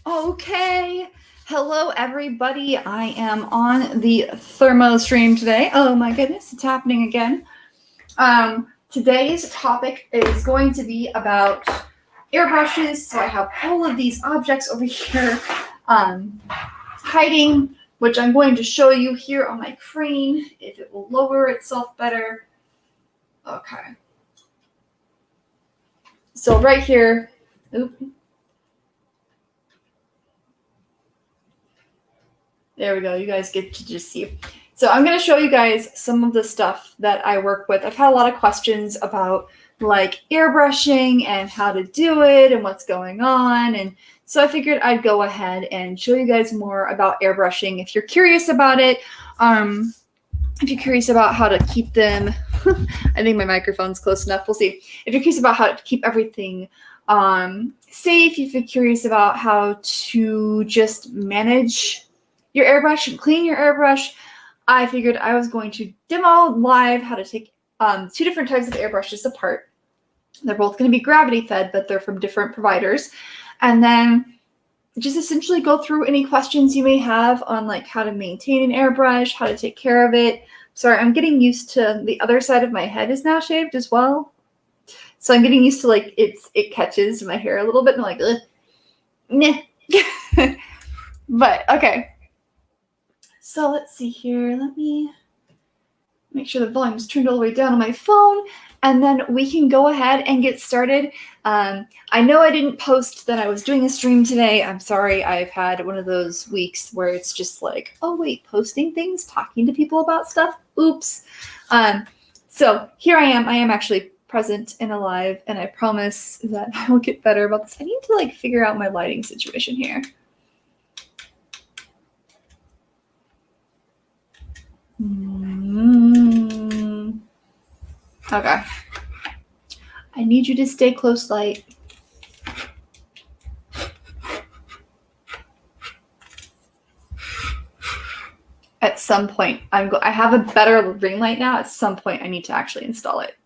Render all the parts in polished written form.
Okay. Hello, everybody. I am on the ThermoStream today. Oh my goodness, it's happening again. Today's topic is going to be about airbrushes. So I have all of these objects over here hiding, which I'm going to show you here on my crane if it will lower itself better. Okay. So right here, there we go. You guys get to just see. So I'm going to show you guys some of the stuff that I work with. I've had a lot of questions about like airbrushing and how to do it and what's going on. And so I figured I'd go ahead and show you guys more about airbrushing. If you're curious about it, if you're curious about how to keep them, I think my microphone's close enough. We'll see. If you're curious about how to keep everything safe, if you're curious about how to just manage your airbrush and clean your airbrush, I figured I was going to demo live how to take two different types of airbrushes apart. They're both going to be gravity fed, but they're from different providers. And then just essentially go through any questions you may have on like how to maintain an airbrush, how to take care of it. Sorry, I'm getting used to the other side of my head is now shaved as well. So I'm getting used to like it catches my hair a little bit and I'm like, nah. But okay. So let's see here. Let me make sure the volume is turned all the way down on my phone, and then we can go ahead and get started. I know I didn't post that I was doing a stream today. I'm sorry. I've had one of those weeks where it's just like, oh wait, posting things, talking to people about stuff. Oops. So here I am. I am actually present and alive, and I promise that I will get better about this. I need to like figure out my lighting situation here. Okay. I need you to stay close light. At some point, I have a better ring light now. At some point, I need to actually install it.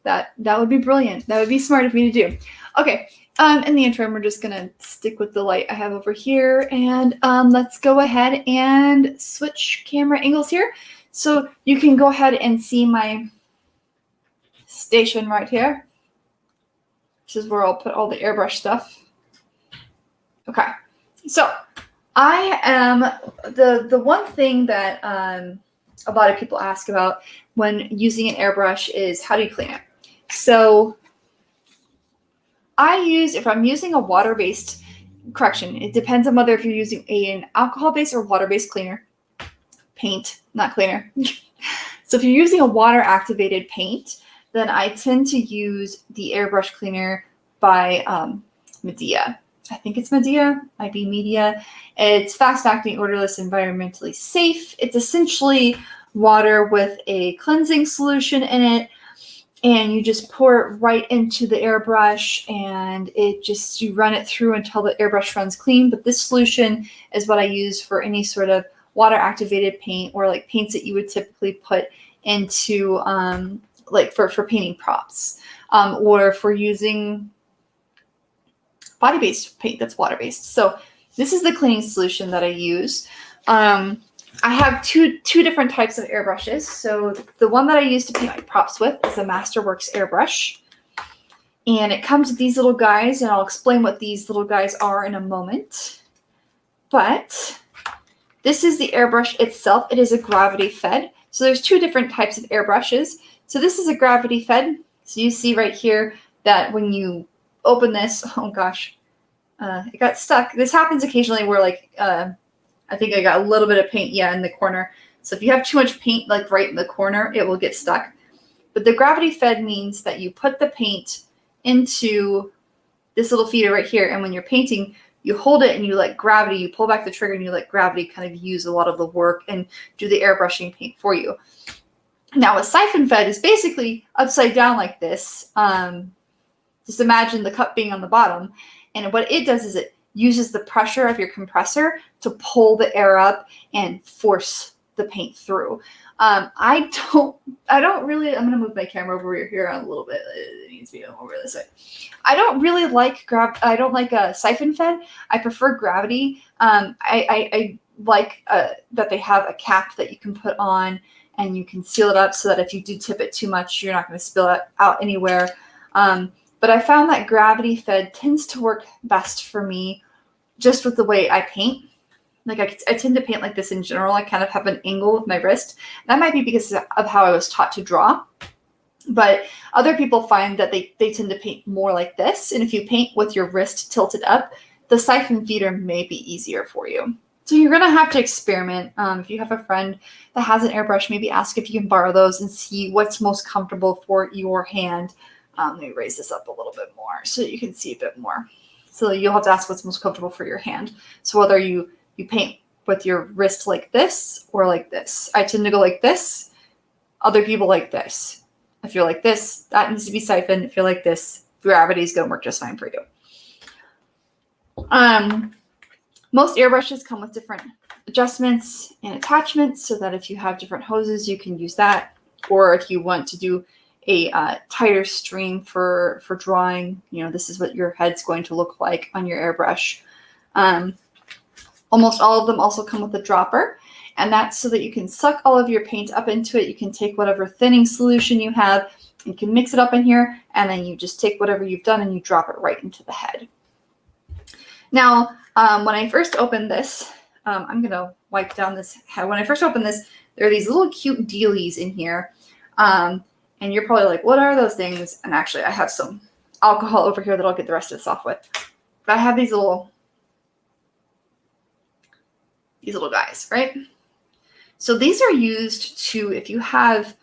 That would be brilliant. That would be smart of me to do. Okay. In the interim, we're just gonna stick with the light I have over here, and let's go ahead and switch camera angles here. So you can go ahead and see my station right here. This is where I'll put all the airbrush stuff. Okay, so I am the one thing that a lot of people ask about when using an airbrush is how do you clean it? So if I'm using a water-based, correction, it depends on whether if you're using an alcohol-based or water-based cleaner. Paint, not cleaner. So if you're using a water-activated paint, then I tend to use the airbrush cleaner by Medea. I think it's Medea, might be Media. It's fast-acting, odorless, environmentally safe. It's essentially water with a cleansing solution in it, and you just pour it right into the airbrush, and you run it through until the airbrush runs clean. But this solution is what I use for any sort of water-activated paint or like paints that you would typically put into like for painting props, or for using body-based paint that's water-based. So this is the cleaning solution that I use. I have two different types of airbrushes. So the one that I use to paint my props with is a Masterworks airbrush. And it comes with these little guys, and I'll explain what these little guys are in a moment. But this is the airbrush itself. It is a gravity fed. So there's two different types of airbrushes. So this is a gravity fed. So you see right here that when you open this, oh gosh, it got stuck. This happens occasionally where like, I think I got a little bit of paint, in the corner. So if you have too much paint like right in the corner, it will get stuck. But the gravity fed means that you put the paint into this little feeder right here, and when you're painting, you hold it and you let gravity, you pull back the trigger and you let gravity kind of use a lot of the work and do the airbrushing paint for you. Now a siphon fed is basically upside down like this. Just imagine the cup being on the bottom, and what it does is it uses the pressure of your compressor to pull the air up and force the paint through. I don't really, I'm going to move my camera over here a little bit. It needs to be over this way. I don't really like a siphon fed. I prefer gravity. I like that they have a cap that you can put on and you can seal it up so that if you do tip it too much, you're not going to spill it out anywhere. But I found that gravity fed tends to work best for me just with the way I paint. Like I tend to paint like this in general. I kind of have an angle with my wrist. That might be because of how I was taught to draw. But other people find that they tend to paint more like this. And if you paint with your wrist tilted up, the siphon feeder may be easier for you. So you're going to have to experiment. If you have a friend that has an airbrush, maybe ask if you can borrow those and see what's most comfortable for your hand. Let me raise this up a little bit more so that you can see a bit more. So you'll have to ask what's most comfortable for your hand. So whether you paint with your wrist like this or like this. I tend to go like this. Other people like this. If you're like this, that needs to be siphoned. If you're like this, gravity is going to work just fine for you. Most airbrushes come with different adjustments and attachments so that if you have different hoses, you can use that. Or if you want to do a tighter stream for drawing, this is what your head's going to look like on your airbrush. Almost all of them also come with a dropper, and that's so that you can suck all of your paint up into it. You can take whatever thinning solution you have, you can mix it up in here, and then you just take whatever you've done and you drop it right into the head. Now, when I first opened this, I'm going to wipe down this head. When I first opened this, there are these little cute dealies in here, and you're probably like, what are those things? And actually, I have some alcohol over here that I'll get the rest of this off with. But I have these little guys, right? So these are used to, if you have,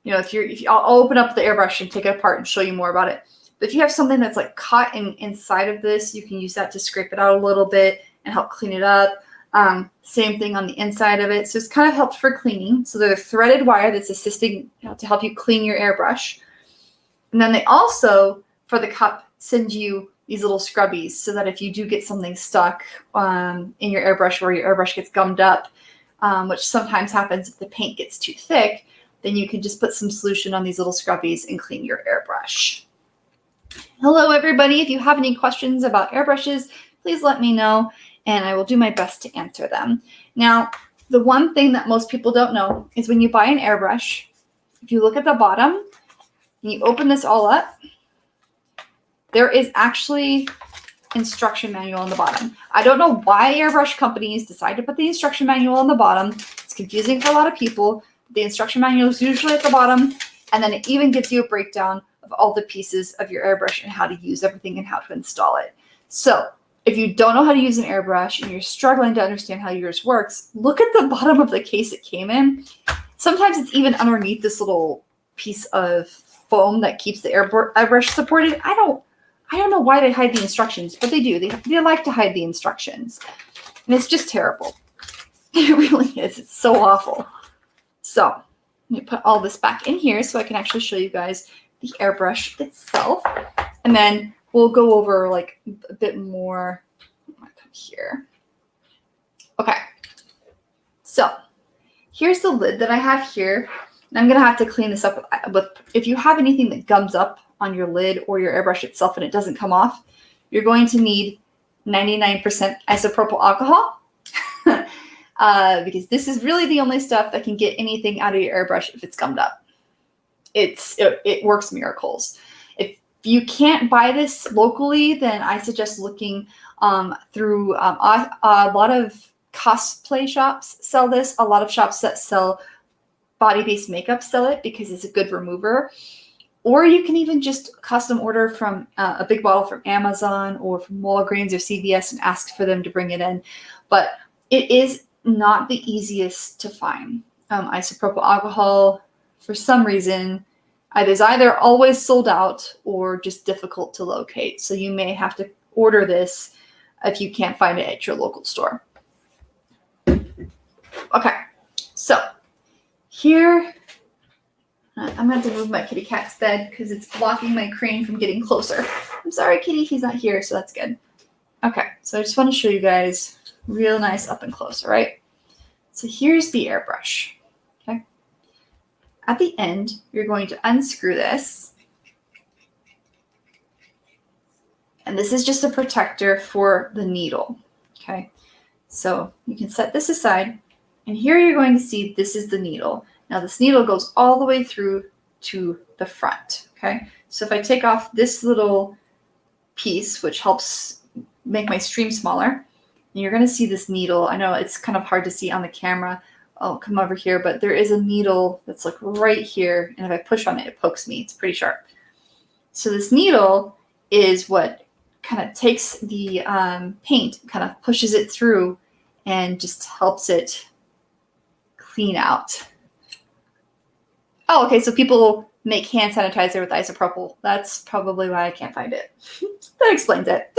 I'll open up the airbrush and take it apart and show you more about it. But if you have something that's like caught inside of this, you can use that to scrape it out a little bit and help clean it up. Same thing on the inside of it. So it's kind of helped for cleaning. So they're threaded wire that's assisting to help you clean your airbrush. And then they also, for the cup, send you these little scrubbies so that if you do get something stuck in your airbrush where your airbrush gets gummed up, which sometimes happens if the paint gets too thick, then you can just put some solution on these little scrubbies and clean your airbrush. Hello, everybody. If you have any questions about airbrushes, please let me know, and I will do my best to answer them. Now, the one thing that most people don't know is when you buy an airbrush, if you look at the bottom and you open this all up, there is actually instruction manual on the bottom. I don't know why airbrush companies decide to put the instruction manual on the bottom. It's confusing for a lot of people. The instruction manual is usually at the bottom, and then it even gives you a breakdown of all the pieces of your airbrush and how to use everything and how to install it. So if you don't know how to use an airbrush and you're struggling to understand how yours works, look at the bottom of the case it came in. Sometimes it's even underneath this little piece of foam that keeps the airbrush supported. I don't know why they hide the instructions, but they do. They like to hide the instructions. And it's just terrible. It really is. It's so awful. So let me put all this back in here so I can actually show you guys the airbrush itself. And then we'll go over like a bit more. I'm gonna come here. Okay. So here's the lid that I have here. And I'm going to have to clean this up with, if you have anything that gums up on your lid or your airbrush itself and it doesn't come off, you're going to need 99% isopropyl alcohol because this is really the only stuff that can get anything out of your airbrush if it's gummed up. It works miracles. If you can't buy this locally, then I suggest looking through a lot of cosplay shops sell this. A lot of shops that sell body-based makeup sell it because it's a good remover. Or you can even just custom order from a big bottle from Amazon or from Walgreens or CVS and ask for them to bring it in. But it is not the easiest to find. Isopropyl alcohol, for some reason, it is either always sold out or just difficult to locate. So you may have to order this if you can't find it at your local store. Okay, so here, I'm going to have to move my kitty cat's bed because it's blocking my crane from getting closer. I'm sorry, kitty, he's not here, so that's good. Okay, so I just want to show you guys real nice up and close, all right? So here's the airbrush. Okay. At the end, you're going to unscrew this. And this is just a protector for the needle. Okay. So you can set this aside. And here you're going to see this is the needle. Now this needle goes all the way through to the front. Okay. So if I take off this little piece, which helps make my stream smaller, and you're going to see this needle. I know it's kind of hard to see on the camera. I'll come over here, but there is a needle that's like right here. And if I push on it, it pokes me. It's pretty sharp. So this needle is what kind of takes the paint, kind of pushes it through and just helps it clean out. Oh, okay. So people make hand sanitizer with isopropyl. That's probably why I can't find it. That explains it.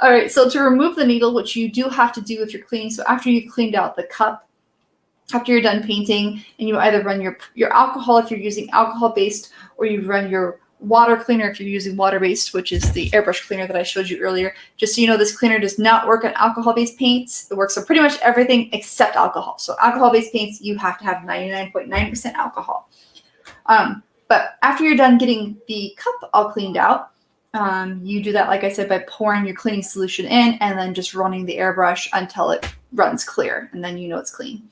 All right, so to remove the needle, which you do have to do if you're cleaning, so after you've cleaned out the cup, after you're done painting, and you either run your alcohol if you're using alcohol-based, or you run your water cleaner if you're using water-based, which is the airbrush cleaner that I showed you earlier. Just so you know, this cleaner does not work on alcohol-based paints. It works on pretty much everything except alcohol. So alcohol-based paints, you have to have 99.9% alcohol. But after you're done getting the cup all cleaned out, you do that, like I said, by pouring your cleaning solution in and then just running the airbrush until it runs clear, and then you know it's clean.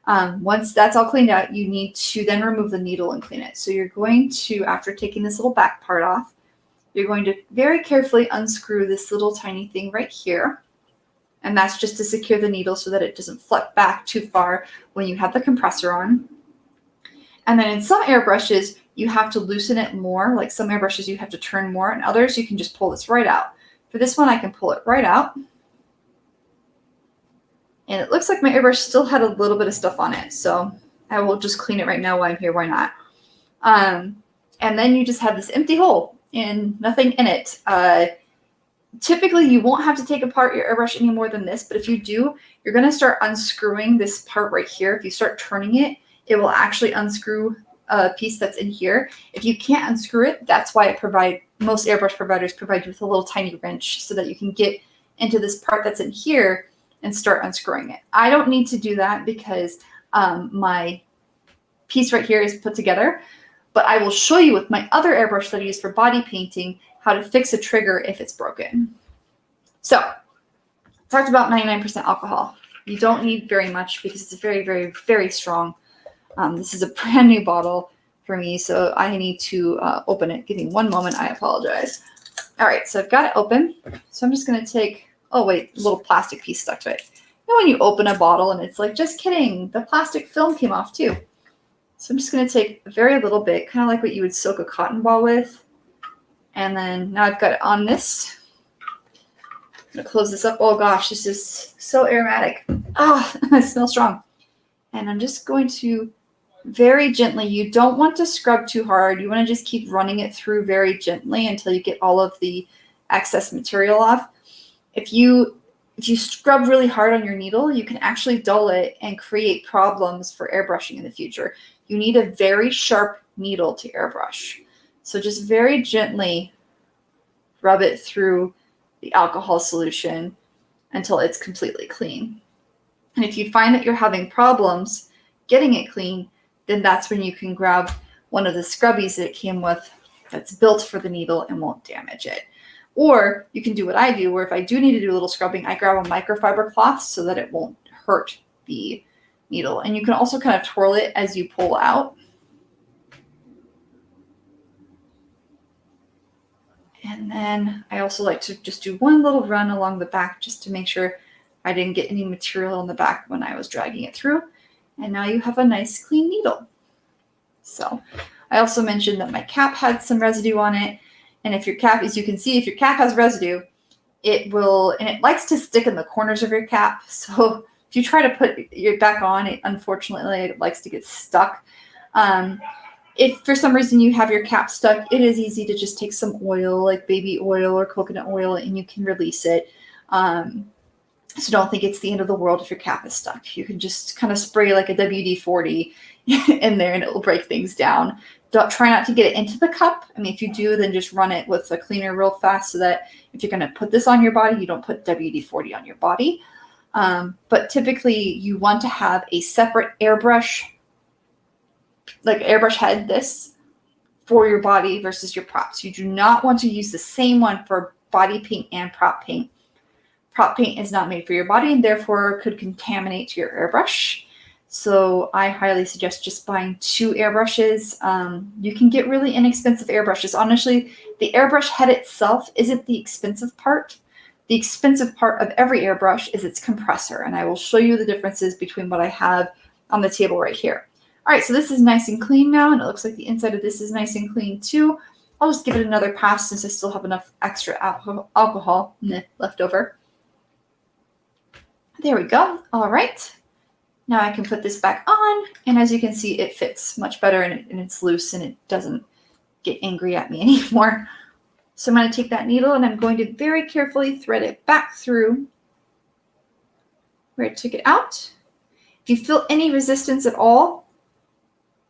Once that's all cleaned out, you need to then remove the needle and clean it. So you're going to, after taking this little back part off, you're going to very carefully unscrew this little tiny thing right here. And that's just to secure the needle so that it doesn't flex back too far when you have the compressor on. And then in some airbrushes, you have to loosen it more. Like some airbrushes, you have to turn more, and others, you can just pull this right out. For this one, I can pull it right out. And it looks like my airbrush still had a little bit of stuff on it. So I will just clean it right now while I'm here. Why not? And then you just have this empty hole and nothing in it. Typically, you won't have to take apart your airbrush any more than this. But if you do, you're going to start unscrewing this part right here. If you start turning it, it will actually unscrew a piece that's in here. If you can't unscrew it, that's why most airbrush providers provide you with a little tiny wrench so that you can get into this part that's in here and start unscrewing it. I don't need to do that because my piece right here is put together, but I will show you with my other airbrush that I use for body painting how to fix a trigger if it's broken. So, talked about 99% alcohol. You don't need very much because it's very, very, very strong. This is a brand new bottle for me, so I need to open it. Give me one moment. I apologize. All right, so I've got it open. So I'm just going to take, oh, wait, a little plastic piece stuck to it. You know when you open a bottle and it's like, just kidding, the plastic film came off too. So I'm just going to take a very little bit, kind of like what you would soak a cotton ball with. And then now I've got it on this. I'm going to close this up. Oh, gosh, this is so aromatic. Ah, it smells strong. And I'm just going to very gently, you don't want to scrub too hard. You want to just keep running it through very gently until you get all of the excess material off. If you scrub really hard on your needle, you can actually dull it and create problems for airbrushing in the future. You need a very sharp needle to airbrush. So just very gently rub it through the alcohol solution until it's completely clean. And if you find that you're having problems getting it clean, then that's when you can grab one of the scrubbies that it came with that's built for the needle and won't damage it. Or you can do what I do, where if I do need to do a little scrubbing, I grab a microfiber cloth so that it won't hurt the needle. And you can also kind of twirl it as you pull out. And then I also like to just do one little run along the back just to make sure I didn't get any material in the back when I was dragging it through. And now you have a nice clean needle. So I also mentioned that my cap had some residue on it. And if your cap, as you can see, if your cap has residue, it will, and it likes to stick in the corners of your cap. So if you try to put it back on, unfortunately, it likes to get stuck. If for some reason you have your cap stuck, it is easy to just take some oil, like baby oil or coconut oil, and you can release it. So don't think it's the end of the world if your cap is stuck. You can just kind of spray like a WD-40 in there and it will break things down. Try not to get it into the cup. I mean, if you do, then just run it with a cleaner real fast so that if you're going to put this on your body, you don't put WD-40 on your body. But typically you want to have a separate airbrush, like airbrush head, this, for your body versus your props. You do not want to use the same one for body paint and prop paint. Prop paint is not made for your body and therefore could contaminate your airbrush. So I highly suggest just buying 2 airbrushes. You can get really inexpensive airbrushes. Honestly, the airbrush head itself isn't the expensive part. The expensive part of every airbrush is its compressor, and I will show you the differences between what I have on the table right here. All right, so this is nice and clean now, and it looks like the inside of this is nice and clean too. I'll just give it another pass since I still have enough extra alcohol left over. There we go. All right. Now I can put this back on, and as you can see, it fits much better, and it's loose, and it doesn't get angry at me anymore. So I'm going to take that needle, and I'm going to very carefully thread it back through where I took it out. If you feel any resistance at all,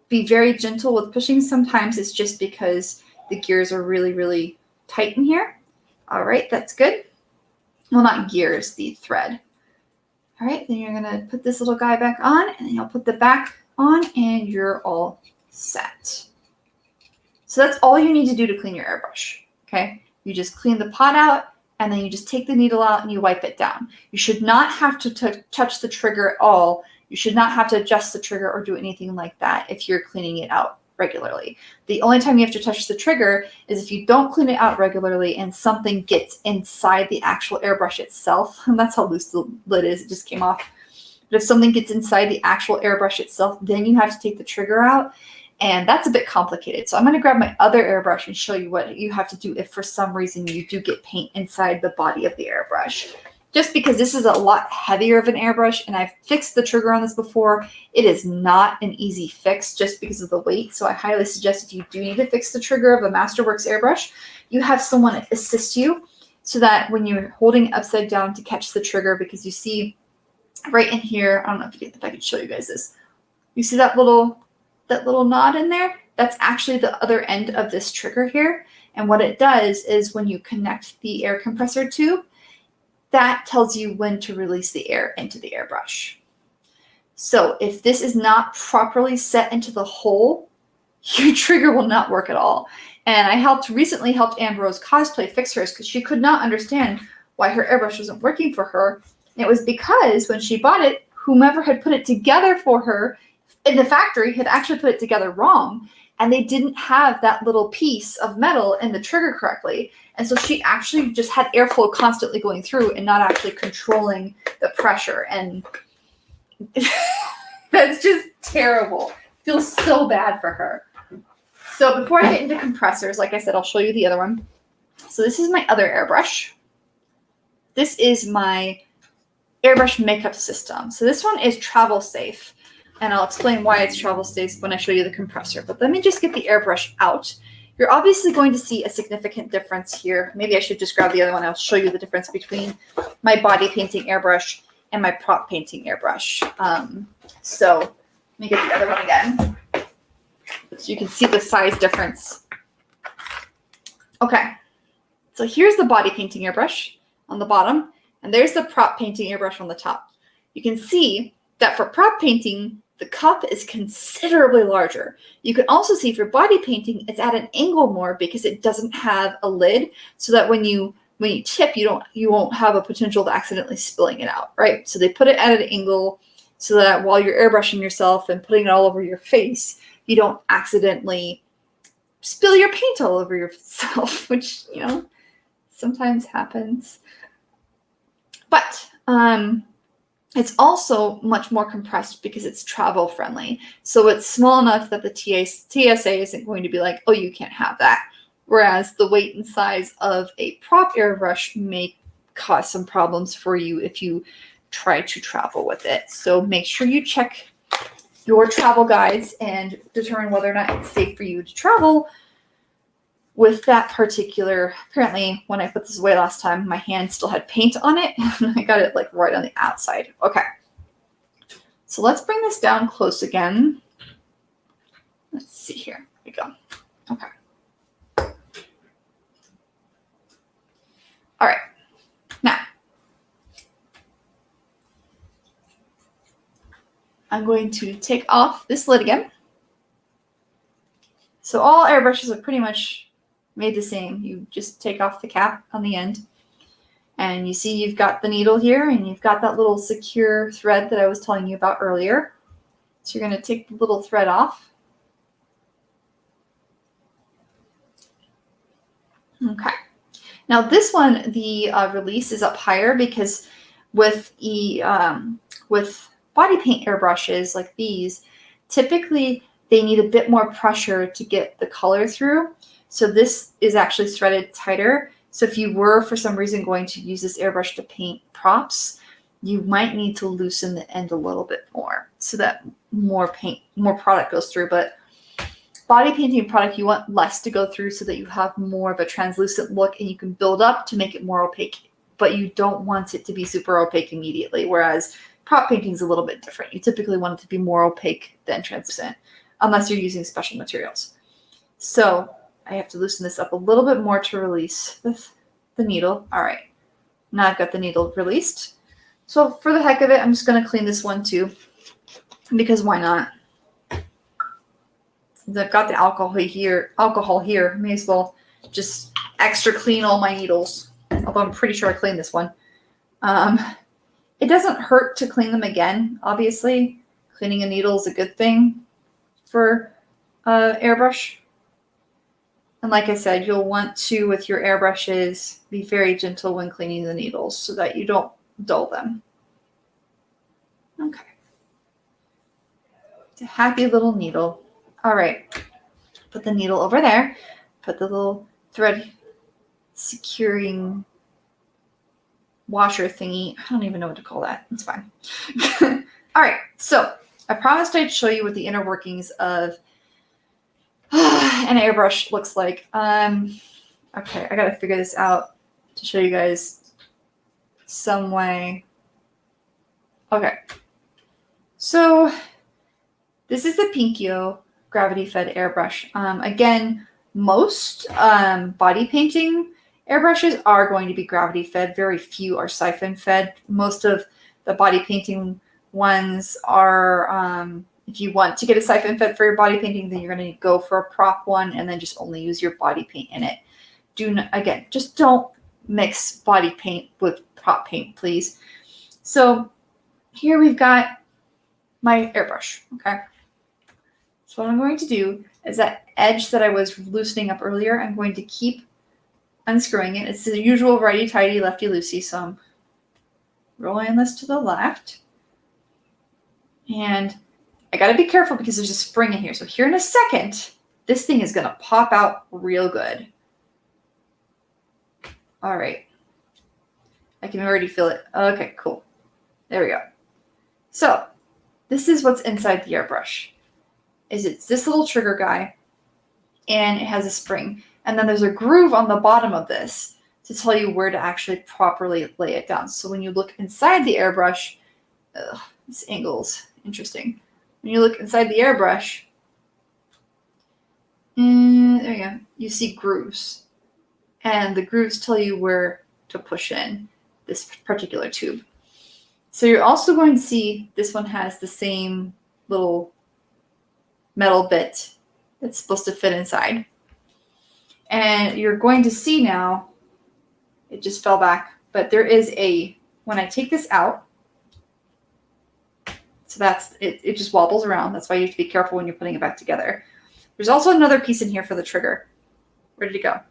be very gentle with pushing. Sometimes it's just because the gears are really, really tight in here. All right, that's good. Well, not gears, the thread. All right, then you're gonna put this little guy back on, and then you'll put the back on, and you're all set. So that's all you need to do to clean your airbrush, okay? You just clean the pot out, and then you just take the needle out and you wipe it down. You should not have to touch the trigger at all. You should not have to adjust the trigger or do anything like that if you're cleaning it out regularly. The only time you have to touch the trigger is if you don't clean it out regularly and something gets inside the actual airbrush itself. And that's how loose the lid is. It just came off. But if something gets inside the actual airbrush itself, then you have to take the trigger out. And that's a bit complicated. So I'm going to grab my other airbrush and show you what you have to do if for some reason you do get paint inside the body of the airbrush. Just because this is a lot heavier of an airbrush, and I've fixed the trigger on this before, it is not an easy fix just because of the weight. So I highly suggest if you do need to fix the trigger of a Masterworks airbrush, you have someone assist you so that when you're holding it upside down to catch the trigger, because you see right in here, I don't know if I can show you guys this. You see that little knot in there? That's actually the other end of this trigger here. And what it does is when you connect the air compressor tube, that tells you when to release the air into the airbrush. So if this is not properly set into the hole, your trigger will not work at all. And I recently helped Ambrose cosplay fix hers because she could not understand why her airbrush wasn't working for her. And it was because when she bought it, whomever had put it together for her in the factory had actually put it together wrong. And they didn't have that little piece of metal in the trigger correctly. And so she actually just had airflow constantly going through and not actually controlling the pressure. And that's just terrible. Feels so bad for her. So before I get into compressors, like I said, I'll show you the other one. So this is my other airbrush. This is my airbrush makeup system. So this one is travel safe. And I'll explain why it's travel safe when I show you the compressor. But let me just get the airbrush out. You're obviously going to see a significant difference here. Maybe I should just grab the other one. I'll show you the difference between my body painting airbrush and my prop painting airbrush. So let me get the other one again, so you can see the size difference. Okay, so here's the body painting airbrush on the bottom, and there's the prop painting airbrush on the top. You can see that for prop painting, the cup is considerably larger. You can also see for body painting, it's at an angle more because it doesn't have a lid, so that when you tip, you won't have a potential of accidentally spilling it out, right? So they put it at an angle so that while you're airbrushing yourself and putting it all over your face, you don't accidentally spill your paint all over yourself, which, sometimes happens. But it's also much more compressed because it's travel friendly. So it's small enough that the TSA isn't going to be like, oh, you can't have that. Whereas the weight and size of a prop airbrush may cause some problems for you if you try to travel with it. So make sure you check your travel guides and determine whether or not it's safe for you to travel with that particular. Apparently, when I put this away last time, my hand still had paint on it, and I got it like right on the outside. Okay, so let's bring this down close again. Let's see here. Here we go. Okay. All right. Now, I'm going to take off this lid again. So all airbrushes are pretty much made the same. You just take off the cap on the end. And you see you've got the needle here, and you've got that little secure thread that I was telling you about earlier. So you're going to take the little thread off. Okay. Now this one, the release is up higher because with body paint airbrushes like these, typically they need a bit more pressure to get the color through. So this is actually threaded tighter. So if you were for some reason going to use this airbrush to paint props, you might need to loosen the end a little bit more so that more product goes through. But body painting product, you want less to go through so that you have more of a translucent look and you can build up to make it more opaque, but you don't want it to be super opaque immediately. Whereas prop painting is a little bit different. You typically want it to be more opaque than translucent unless you're using special materials. So I have to loosen this up a little bit more to release the needle. All right, now I've got the needle released. So for the heck of it, I'm just going to clean this one too, because why not? Since I've got the alcohol here, may as well just extra clean all my needles. Although I'm pretty sure I cleaned this one. It doesn't hurt to clean them again, obviously. Cleaning a needle is a good thing for airbrush. And like I said, you'll want to, with your airbrushes, be very gentle when cleaning the needles so that you don't dull them. Okay. It's a happy little needle. All right. Put the needle over there. Put the little thread securing washer thingy. I don't even know what to call that. It's fine. All right. So I promised I'd show you what the inner workings of an airbrush looks like. Okay, I gotta figure this out to show you guys some way. Okay, so this is the Pinkyo gravity-fed airbrush. Again, most body painting airbrushes are going to be gravity-fed. Very few are siphon-fed. Most of the body painting ones are if you want to get a siphon fed for your body painting, then you're going to go for a prop one and then just only use your body paint in it. Again, just don't mix body paint with prop paint, please. So here we've got my airbrush, okay? So what I'm going to do is that edge that I was loosening up earlier, I'm going to keep unscrewing it. It's the usual righty-tighty, lefty-loosey, so I'm rolling this to the left. And I gotta be careful because there's a spring in here. So here in a second, this thing is gonna pop out real good. All right. I can already feel it. Okay, cool. There we go. So this is what's inside the airbrush. It's this little trigger guy, and it has a spring. And then there's a groove on the bottom of this to tell you where to actually properly lay it down. So when you look inside the airbrush, this angle's interesting. When you look inside the airbrush, there you go, you see grooves. And the grooves tell you where to push in this particular tube. So you're also going to see this one has the same little metal bit that's supposed to fit inside. And you're going to see now, it just fell back, but there is when I take this out, so that's it just wobbles around. That's why you have to be careful when you're putting it back together. There's also another piece in here for the trigger. Where did it go?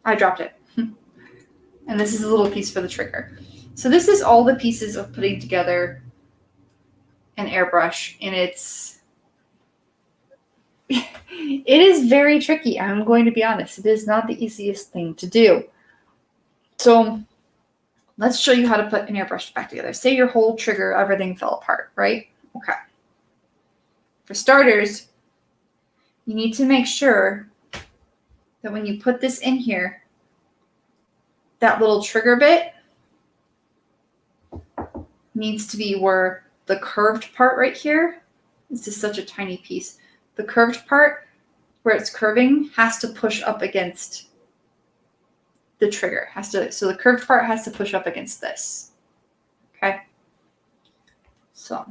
I dropped it. And this is a little piece for the trigger. So this is all the pieces of putting together an airbrush, and it is very tricky. I'm going to be honest. It is not the easiest thing to do. So let's show you how to put an airbrush back together. Say your whole trigger, everything fell apart, right? Okay. For starters, you need to make sure that when you put this in here, that little trigger bit needs to be where the curved part right here, this is such a tiny piece. The curved part where it's curving has to push up against the trigger. So the curved part has to push up against this. Okay. So So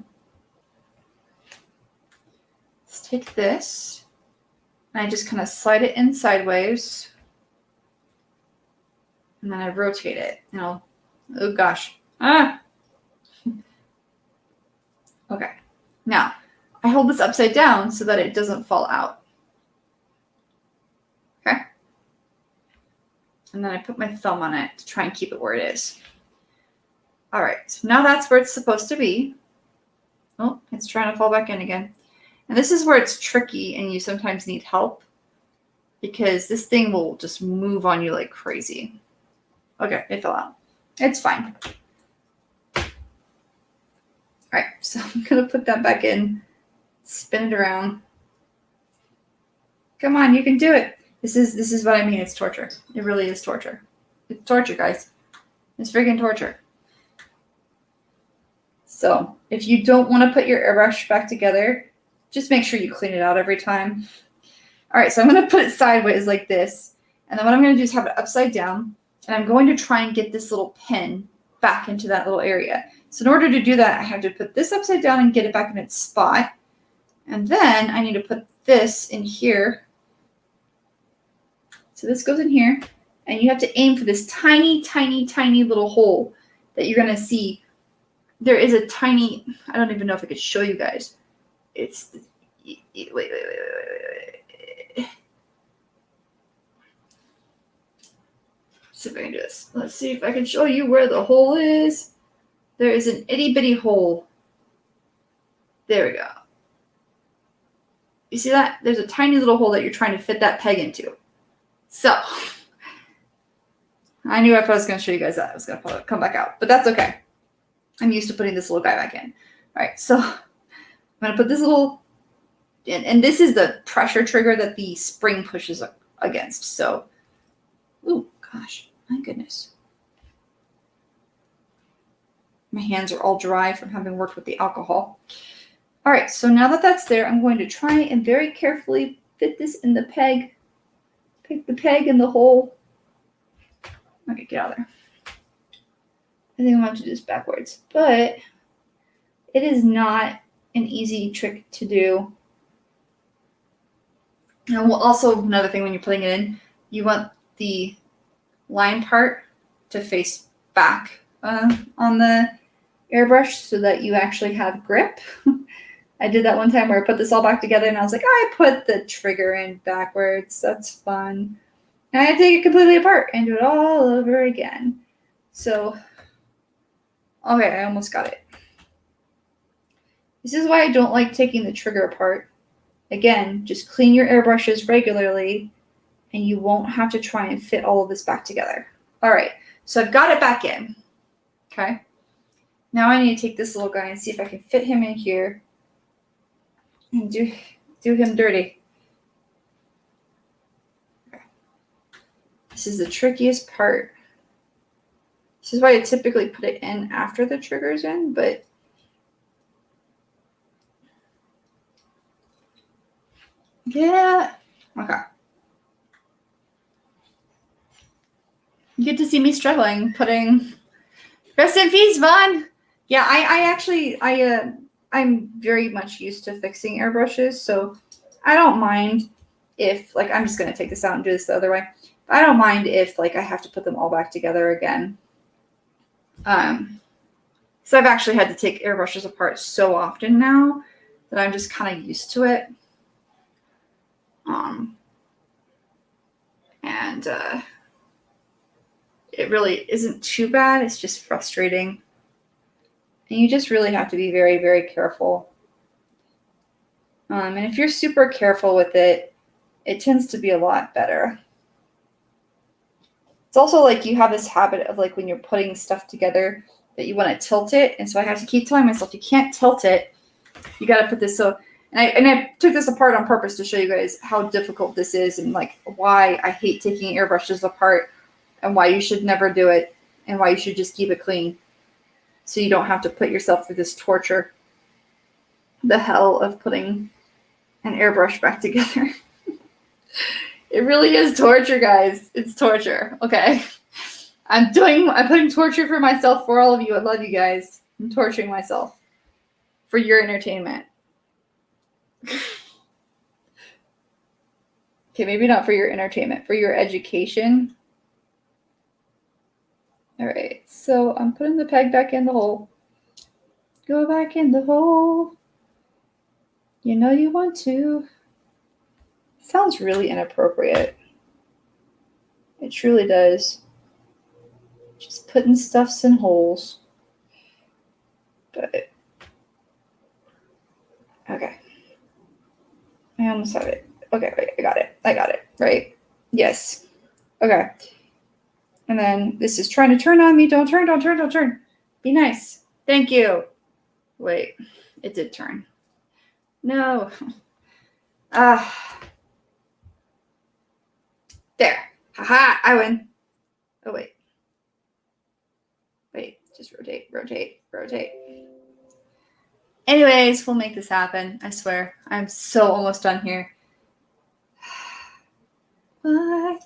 let's take this, and I just kind of slide it in sideways, and then I rotate it. Oh gosh. Okay. Now, I hold this upside down so that it doesn't fall out. Okay? And then I put my thumb on it to try and keep it where it is. All right, so now that's where it's supposed to be. Oh, it's trying to fall back in again. And this is where it's tricky and you sometimes need help because this thing will just move on you like crazy. Okay, it fell out. It's fine. All right, so I'm gonna put that back in, spin it around. Come on, you can do it. This is what I mean. It's torture. It really is torture. It's torture, guys. It's freaking torture. So if you don't want to put your airbrush back together, just make sure you clean it out every time. All right, so I'm going to put it sideways like this. And then what I'm going to do is have it upside down. And I'm going to try and get this little pin back into that little area. So in order to do that, I have to put this upside down and get it back in its spot. And then I need to put this in here. So this goes in here. And you have to aim for this tiny, tiny, tiny little hole that you're going to see. There is a tiny, I don't even know if I could show you guys. It's, wait. See if I can do this. Let's see if I can show you where the hole is. There is an itty bitty hole. There we go. You see that? There's a tiny little hole that you're trying to fit that peg into. So, I knew if I was going to show you guys that, it was going to come back out. But that's okay. I'm used to putting this little guy back in. All right, so I'm going to put this little, and this is the pressure trigger that the spring pushes against. So, oh gosh, my goodness. My hands are all dry from having worked with the alcohol. All right, so now that that's there, I'm going to try and very carefully fit this in the peg. Pick the peg in the hole. Okay, get out of there. I think I'm going to have to do this backwards, but it is not an easy trick to do. And also, another thing when you're putting it in, you want the line part to face back on the airbrush so that you actually have grip. I did that one time where I put this all back together and I was like, I put the trigger in backwards. That's fun. And I had to take it completely apart and do it all over again. So, okay, I almost got it. This is why I don't like taking the trigger apart. Again, just clean your airbrushes regularly and you won't have to try and fit all of this back together. All right, so I've got it back in. Okay. Now I need to take this little guy and see if I can fit him in here and do him dirty. Okay. This is the trickiest part. This is why I typically put it in after the trigger's in, but yeah, okay. You get to see me struggling putting. Rest in peace, Vaughn. Yeah, I'm very much used to fixing airbrushes, so I don't mind if, like, I'm just gonna take this out and do this the other way. I don't mind if, like, I have to put them all back together again. So I've actually had to take airbrushes apart so often now that I'm just kind of used to it. And it really isn't too bad. It's just frustrating. And you just really have to be very, very careful. And if you're super careful with it, it tends to be a lot better. It's also like you have this habit of, like, when you're putting stuff together that you want to tilt it. And so I have to keep telling myself, you can't tilt it. You got to put this so. And I took this apart on purpose to show you guys how difficult this is and, like, why I hate taking airbrushes apart and why you should never do it and why you should just keep it clean so you don't have to put yourself through this torture. The hell of putting an airbrush back together. It really is torture, guys. It's torture. Okay. I'm putting torture for myself for all of you. I love you guys. I'm torturing myself. for your entertainment. Okay, maybe not for your entertainment, for your education. All right, so I'm putting the peg back in the hole. Go back in the hole. You know you want to. Sounds really inappropriate. It truly does. Just putting stuffs in holes. But, okay. I almost have it. Okay, wait, I got it, right? Yes. Okay. And then this is trying to turn on me. Don't turn. Be nice. Thank you. Wait, it did turn. No. There. Haha, I win. Oh, wait. Just rotate. Anyways, we'll make this happen. I swear. I'm so almost done here. Why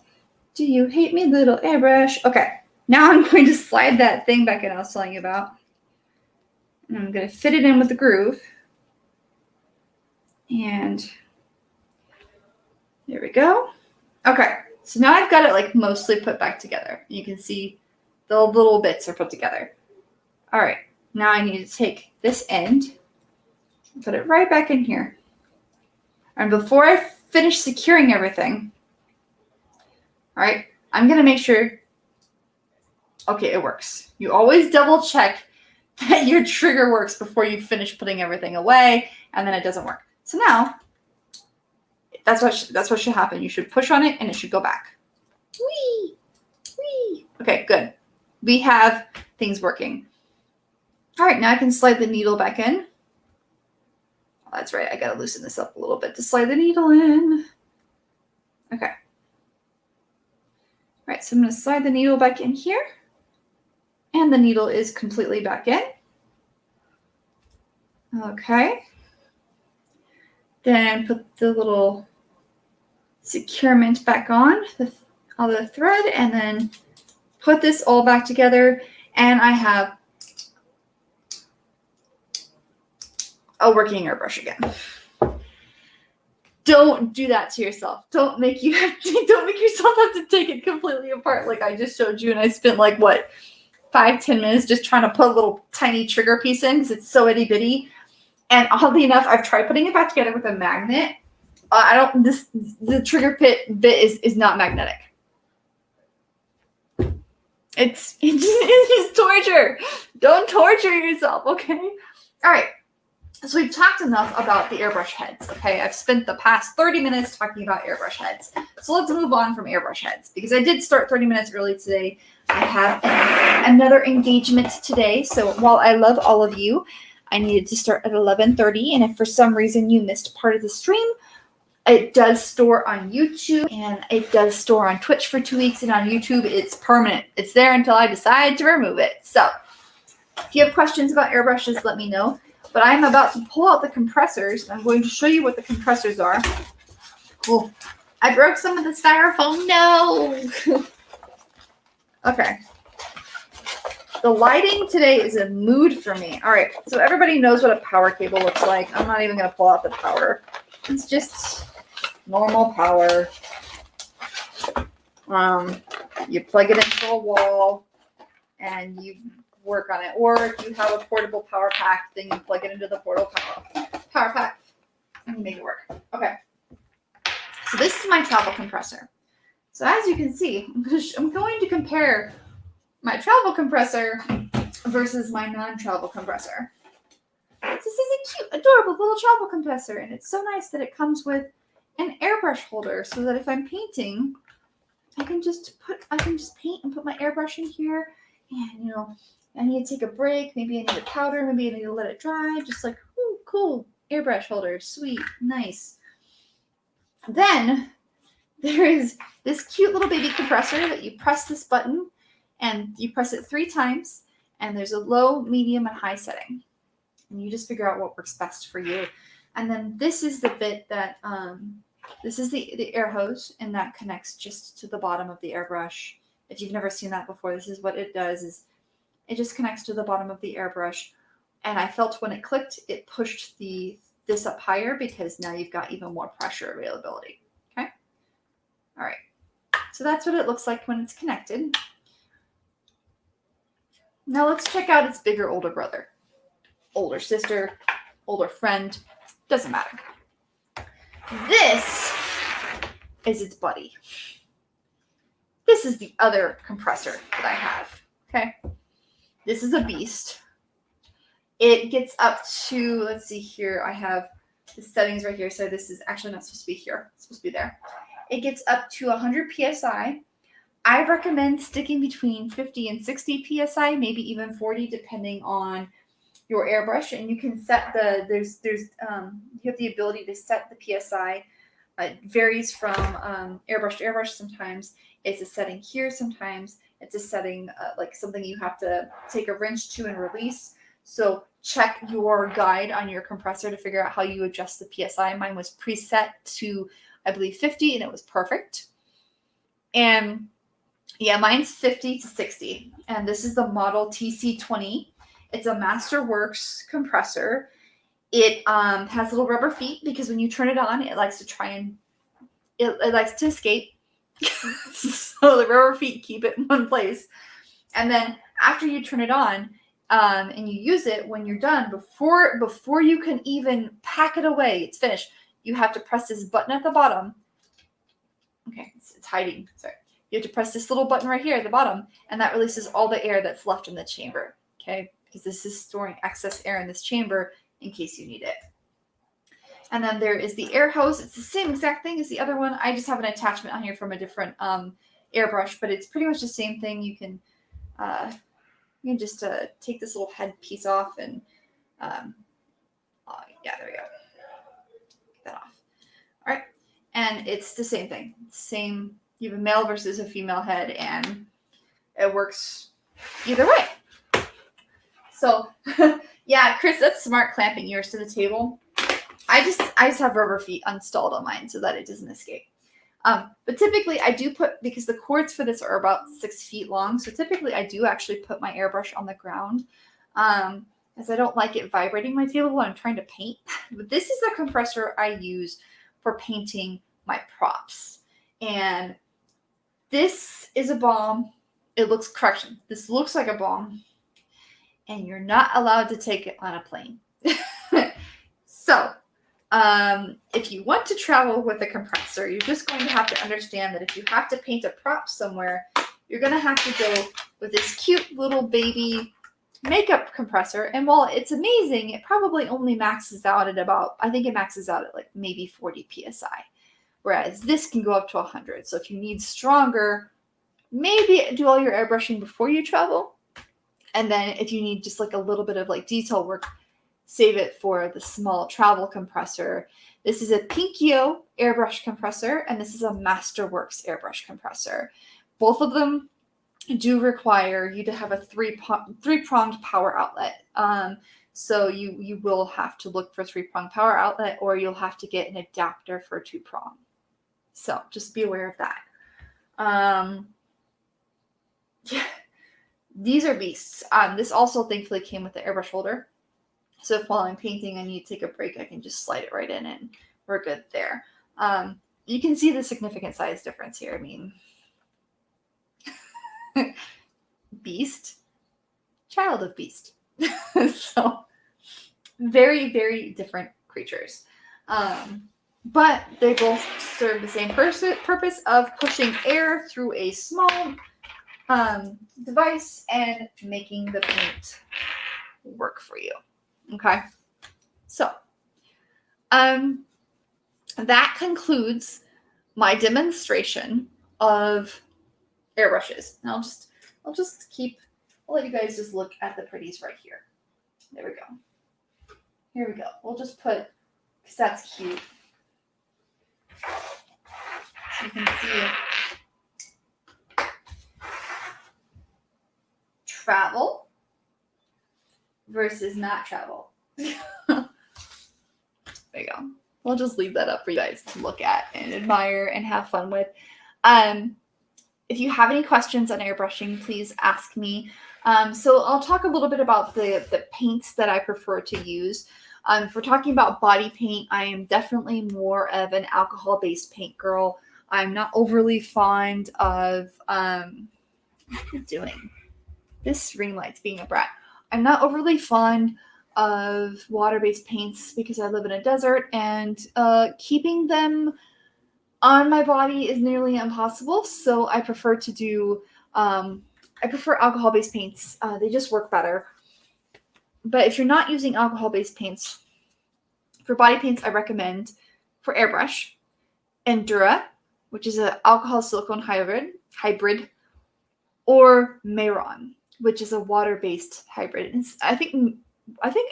do you hate me, little airbrush? Okay, now I'm going to slide that thing back in I was telling you about. And I'm going to fit it in with the groove. And there we go. Okay, so now I've got it like mostly put back together. You can see the little bits are put together. All right, now I need to take this end, put it right back in here. And before I finish securing everything, all right, I'm going to make sure, okay, it works. You always double check that your trigger works before you finish putting everything away, and then it doesn't work. So now, that's what should happen. You should push on it, and it should go back. Whee! Whee! Okay, good. We have things working. All right, now I can slide the needle back in. Oh, that's right. I got to loosen this up a little bit to slide the needle in. Okay. All right, so I'm going to slide the needle back in here. And the needle is completely back in. Okay. Then put the little securement back on the thread, and then put this all back together. And I have a working airbrush again. Don't do that to yourself. Don't make yourself have to take it completely apart like I just showed you. And I spent like what, 5-10 minutes just trying to put a little tiny trigger piece in because it's so itty bitty. And oddly enough, I've tried putting it back together with a magnet. The trigger bit is not magnetic. It's just torture. Don't torture yourself, okay? All right. So we've talked enough about the airbrush heads, okay? I've spent the past 30 minutes talking about airbrush heads. So let's move on from airbrush heads because I did start 30 minutes early today. I have another engagement today. So while I love all of you, I needed to start at 11:30. And if for some reason you missed part of the stream, it does store on YouTube and it does store on Twitch for 2 weeks. And on YouTube, it's permanent. It's there until I decide to remove it. So if you have questions about airbrushes, let me know. But I'm about to pull out the compressors. I'm going to show you what the compressors are. Cool. I broke some of the styrofoam. No. Okay. The lighting today is a mood for me. All right. So everybody knows what a power cable looks like. I'm not even going to pull out the power. It's just normal power. You plug it into a wall and you work on it. Or if you have a portable power pack, then you plug it into the portable power pack and make it work. Okay. So this is my travel compressor. So as you can see, I'm going to compare my travel compressor versus my non-travel compressor. This is a cute, adorable little travel compressor, and it's so nice that it comes with an airbrush holder so that if I'm painting, I can just paint and put my airbrush in here. And I need to take a break. Maybe I need a powder. Maybe I need to let it dry. Just like, ooh, cool airbrush holder, sweet, nice. Then there is this cute little baby compressor that you press this button, and you press it 3 times. And there's a low, medium, and high setting. And you just figure out what works best for you. And then this is the bit that, this is the air hose, and that connects just to the bottom of the airbrush. If you've never seen that before, this is what it does, is it just connects to the bottom of the airbrush. And I felt when it clicked, it pushed this up higher because now you've got even more pressure availability. Okay. All right. So that's what it looks like when it's connected. Now let's check out its bigger older brother, older sister, older friend, doesn't matter. This is its buddy. This is the other compressor that I have, okay? This is a beast. It gets up to, let's see here, I have the settings right here, so this is actually not supposed to be here, it's supposed to be there. It gets up to 100 PSI. I recommend sticking between 50 and 60 PSI, maybe even 40, depending on your airbrush. And you can set you have the ability to set the PSI. It varies from airbrush to airbrush. Sometimes it's a setting here. Sometimes it's a setting like something you have to take a wrench to and release. So check your guide on your compressor to figure out how you adjust the PSI. Mine was preset to, I believe, 50, and it was perfect. And yeah, mine's 50 to 60. And this is the model TC20. It's a Masterworks compressor. It has little rubber feet because when you turn it on, it likes to try and it likes to escape. So the rubber feet keep it in one place. And then after you turn it on and you use it, when you're done, before you can even pack it away, it's finished, you have to press this button at the bottom. Okay, it's hiding. Sorry. You have to press this little button right here at the bottom, and that releases all the air that's left in the chamber. Okay, because this is storing excess air in this chamber in case you need it. And then there is the air hose. It's the same exact thing as the other one. I just have an attachment on here from a different airbrush, but it's pretty much the same thing. You can just take this little head piece off and yeah, there we go. Get that off. All right, and it's the same thing. Same. You have a male versus a female head, and it works either way. So, yeah, Chris, that's smart clamping yours to the table. I just have rubber feet installed on mine so that it doesn't escape. But typically I do put, because the cords for this are about 6 feet long, so typically I do actually put my airbrush on the ground, as I don't like it vibrating my table when I'm trying to paint. But this is the compressor I use for painting my props. And this is a bomb. This looks like a bomb. And you're not allowed to take it on a plane. So, if you want to travel with a compressor, you're just going to have to understand that if you have to paint a prop somewhere, you're going to have to go with this cute little baby makeup compressor. And while it's amazing, it probably only maxes out at about, I think it maxes out at like maybe 40 PSI. Whereas this can go up to 100. So if you need stronger, maybe do all your airbrushing before you travel. And then if you need just like a little bit of like detail work, save it for the small travel compressor. This is a Pinkio airbrush compressor, and this is a Masterworks airbrush compressor. Both of them do require you to have a three-pronged power outlet. So you will have to look for a 3-prong power outlet, or you'll have to get an adapter for 2-prong. So just be aware of that. Yeah, these are beasts. This also thankfully came with the airbrush holder. So if while I'm painting I need to take a break, I can just slide it right in and we're good there. You can see the significant size difference here. I mean, beast, child of beast. So very, very different creatures. But they both serve the same purpose of pushing air through a small device and making the paint work for you. Okay, so that concludes my demonstration of airbrushes. And I'll let you guys just look at the pretties right here. There we go. Here we go. We'll just put, because that's cute. So you can see travel versus not travel. There you go. We'll just leave that up for you guys to look at and admire and have fun with. If if you have any questions on airbrushing, please ask me. So I'll talk a little bit about the paints that I prefer to use. If we're talking about body paint, I am definitely more of an alcohol-based paint girl. I'm not overly fond of, what are you doing? This ring light's being a brat. I'm not overly fond of water-based paints because I live in a desert, and keeping them on my body is nearly impossible. So I prefer to do, I prefer alcohol-based paints. They just work better. But if you're not using alcohol-based paints, for body paints, I recommend for Airbrush, Endura, which is an alcohol silicone hybrid, or Mayron, which is a water-based hybrid. And I think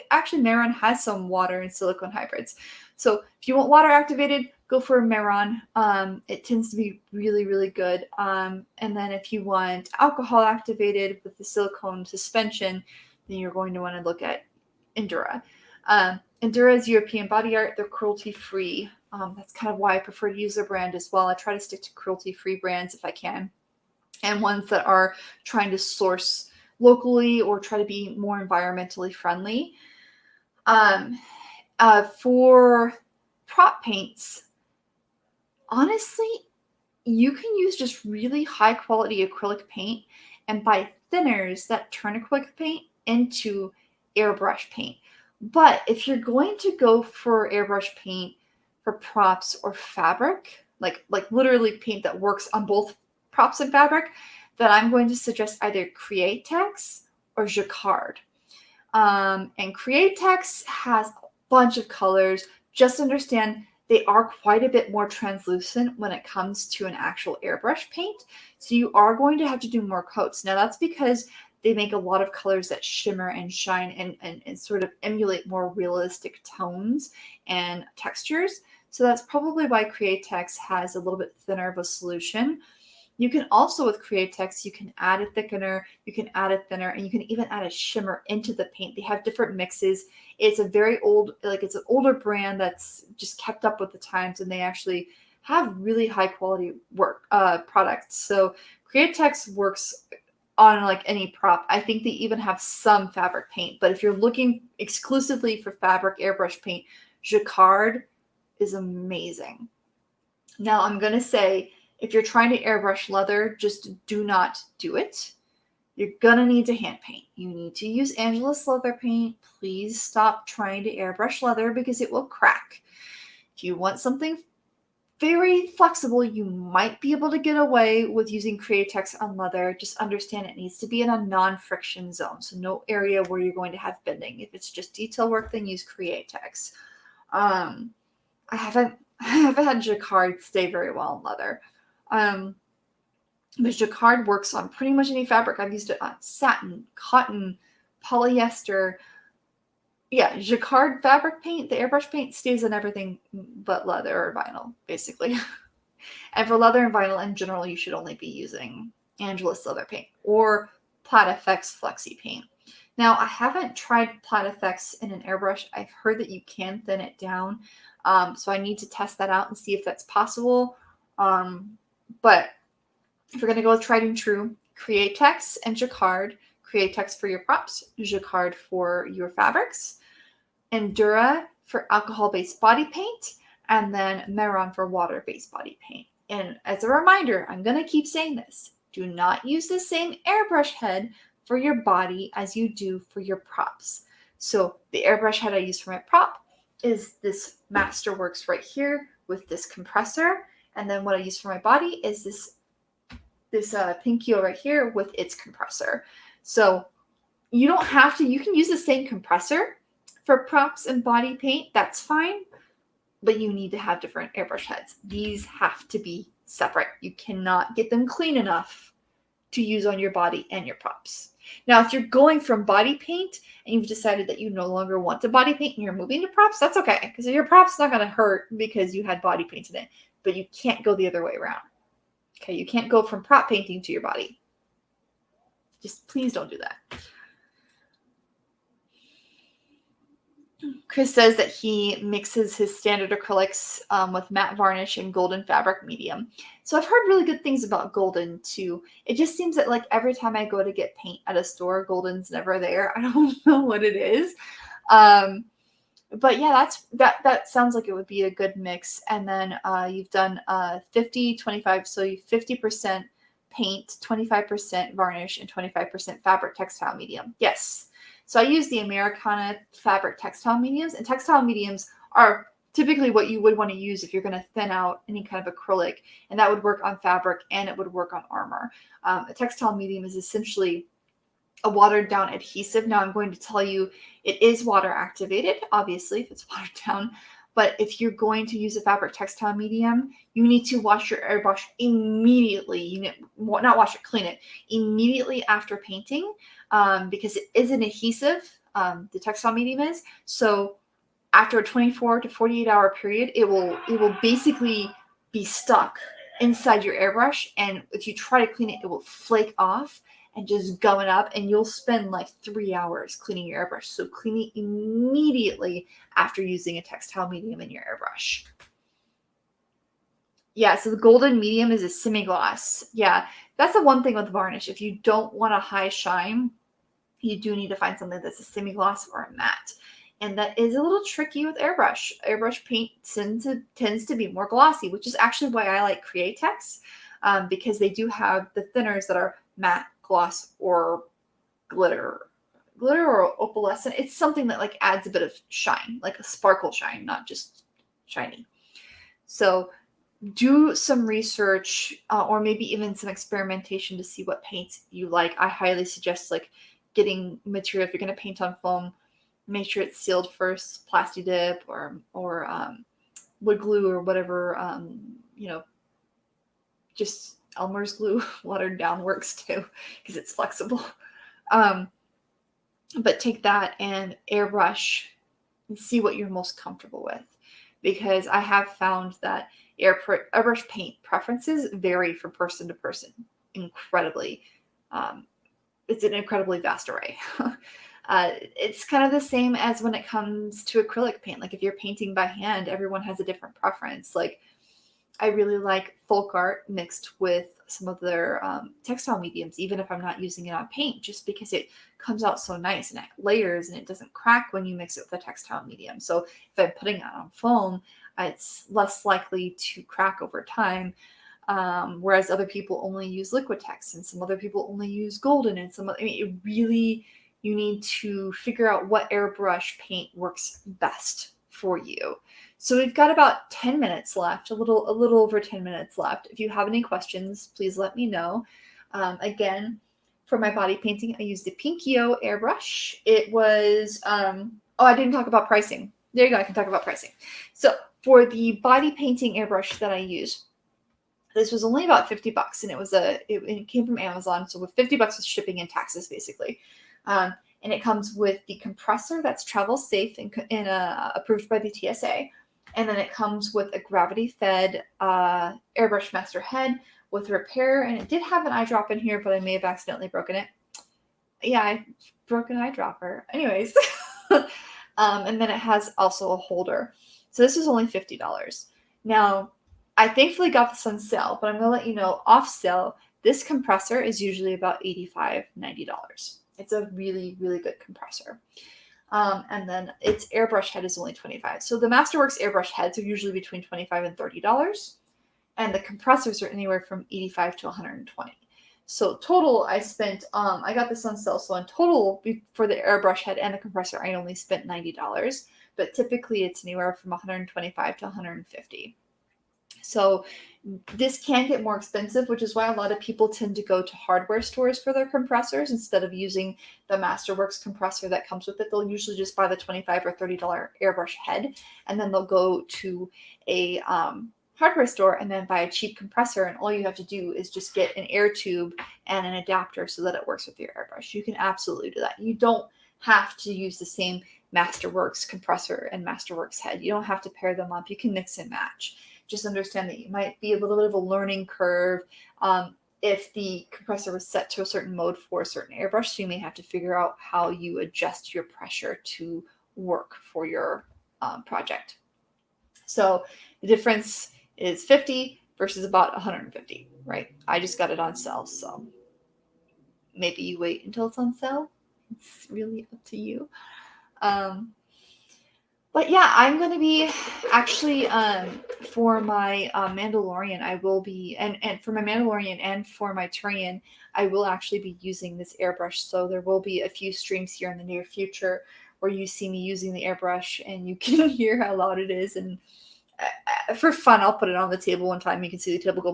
actually Mayron has some water and silicone hybrids. So if you want water activated, go for Mayron. It tends to be really, really good. And then if you want alcohol activated with the silicone suspension, then you're going to want to look at Endura. Endura is European body art. They're cruelty-free. That's kind of why I prefer to use their brand as well. I try to stick to cruelty-free brands if I can, and ones that are trying to source locally or try to be more environmentally friendly. For prop paints, honestly, you can use just really high quality acrylic paint and buy thinners that turn acrylic paint into airbrush paint. But if you're going to go for airbrush paint for props or fabric, like literally paint that works on both props and fabric, then I'm going to suggest either Createx or Jacquard. And Createx has a bunch of colors. Just understand they are quite a bit more translucent when it comes to an actual airbrush paint. So you are going to have to do more coats. Now that's because they make a lot of colors that shimmer and shine and sort of emulate more realistic tones and textures. So that's probably why Createx has a little bit thinner of a solution. You can also, with Createx, you can add a thickener, you can add a thinner, and you can even add a shimmer into the paint. They have different mixes. It's a very old, it's an older brand that's just kept up with the times, and they actually have really high quality products. So Createx works on like any prop. I think they even have some fabric paint, but if you're looking exclusively for fabric airbrush paint, Jacquard is amazing. Now I'm going to say, if you're trying to airbrush leather, just do not do it. You're going to need to hand paint. You need to use Angelus leather paint. Please stop trying to airbrush leather because it will crack. If you want something very flexible, you might be able to get away with using Createx on leather. Just understand it needs to be in a non-friction zone, so no area where you're going to have bending. If it's just detail work, then use Createx. I haven't had Jacquard stay very well in leather. But Jacquard works on pretty much any fabric. I've used it on satin, cotton, polyester. Yeah, Jacquard fabric paint, the airbrush paint, stays on everything but leather or vinyl, basically. And for leather and vinyl in general, you should only be using Angelus leather paint or Plat FX Flexi paint. Now, I haven't tried Plat FX in an airbrush. I've heard that you can thin it down. So I need to test that out and see if that's possible. But if you're going to go with tried and true, Createx and Jacquard. Createx for your props, Jacquard for your fabrics, Endura for alcohol-based body paint, and then Mayron for water-based body paint. And as a reminder, I'm going to keep saying this. Do not use the same airbrush head for your body as you do for your props. So the airbrush head I use for my prop is this Masterworks right here with this compressor. And then what I use for my body is this Pinkio right here with its compressor. So you don't have to, you can use the same compressor for props and body paint. That's fine. But you need to have different airbrush heads. These have to be separate. You cannot get them clean enough to use on your body and your props. Now, if you're going from body paint and you've decided that you no longer want to body paint and you're moving to props, that's okay. Because your prop's not going to hurt because you had body paint in it. But you can't go the other way around. Okay, you can't go from prop painting to your body. Just please don't do that. Chris says that he mixes his standard acrylics with matte varnish and golden fabric medium. So I've heard really good things about golden too. It just seems that like every time I go to get paint at a store, golden's never there. I don't know what it is. But yeah, that sounds like it would be a good mix. And then you've done 50, 25, so you 50% paint, 25% varnish, and 25% fabric textile medium. Yes. So I use the Americana fabric textile mediums, and textile mediums are typically what you would want to use if you're going to thin out any kind of acrylic, and that would work on fabric and it would work on armor. A textile medium is essentially a watered down adhesive. Now I'm going to tell you it is water activated, obviously, if it's watered down. But if you're going to use a fabric textile medium, you need to wash your airbrush immediately. You need, not wash it, clean it immediately after painting, because it is an adhesive. The textile medium is. So after a 24 to 48 hour period, it will basically be stuck inside your airbrush, and if you try to clean it, it will flake off and just gum it up, and you'll spend like 3 hours cleaning your airbrush. So clean it immediately after using a textile medium in your airbrush. Yeah, so the golden medium is a semi-gloss. Yeah, that's the one thing with varnish. If you don't want a high shine, you do need to find something that's a semi-gloss or a matte. And that is a little tricky with airbrush. Airbrush paint tends to be more glossy, which is actually why I like Createx, because they do have the thinners that are matte, gloss, or glitter or opalescent. It's something that like adds a bit of shine, like a sparkle shine, not just shiny. So do some research or maybe even some experimentation to see what paints you like. I highly suggest like getting material. If you're going to paint on foam, make sure it's sealed first, Plasti Dip or wood glue or whatever, just Elmer's glue, watered down, works too because it's flexible. But take that and airbrush and see what you're most comfortable with, because I have found that airbrush paint preferences vary from person to person incredibly. It's an incredibly vast array. It's kind of the same as when it comes to acrylic paint. Like if you're painting by hand, everyone has a different preference. Like I really like folk art mixed with some of their textile mediums, even if I'm not using it on paint, just because it comes out so nice and it layers and it doesn't crack when you mix it with a textile medium. So if I'm putting it on foam, it's less likely to crack over time. Whereas other people only use Liquitex and some other people only use golden and it really, you need to figure out what airbrush paint works best for you. So we've got about 10 minutes left, a little over 10 minutes left. If you have any questions, please let me know. Again, for my body painting, I used the Pinkio airbrush. It was, I didn't talk about pricing. There you go, I can talk about pricing. So for the body painting airbrush that I use, this was only about $50, and it came from Amazon. So with $50 with shipping and taxes, basically. And it comes with the compressor that's travel safe and approved by the TSA. And then it comes with a gravity-fed airbrush master head with repair. And it did have an eyedropper in here, but I may have accidentally broken it. Yeah, I broke an eyedropper. Anyways. And then it has also a holder. So this is only $50. Now, I thankfully got this on sale, but I'm going to let you know, off sale, this compressor is usually about $85, $90. It's a really, really good compressor. And then its airbrush head is only $25. So the Masterworks airbrush heads are usually between $25 and $30. And the compressors are anywhere from $85 to $120. So total, I spent, I got this on sale. So in total, for the airbrush head and the compressor, I only spent $90. But typically it's anywhere from $125 to $150. So this can get more expensive, which is why a lot of people tend to go to hardware stores for their compressors instead of using the Masterworks compressor that comes with it. They'll usually just buy the $25 or $30 airbrush head, and then they'll go to a hardware store and then buy a cheap compressor, and all you have to do is just get an air tube and an adapter so that it works with your airbrush. You can absolutely do that. You don't have to use the same Masterworks compressor and Masterworks head. You don't have to pair them up. You can mix and match. Just understand that you might be a little bit of a learning curve. If the compressor was set to a certain mode for a certain airbrush, so you may have to figure out how you adjust your pressure to work for your project. So the difference is 50 versus about 150, right? I just got it on sale, so maybe you wait until it's on sale. It's really up to you. But yeah, I'm going to be actually for my Mandalorian, I will be, and for my Mandalorian and for my Turian, I will actually be using this airbrush. So there will be a few streams here in the near future where you see me using the airbrush and you can hear how loud it is. And for fun, I'll put it on the table one time. You can see the table go.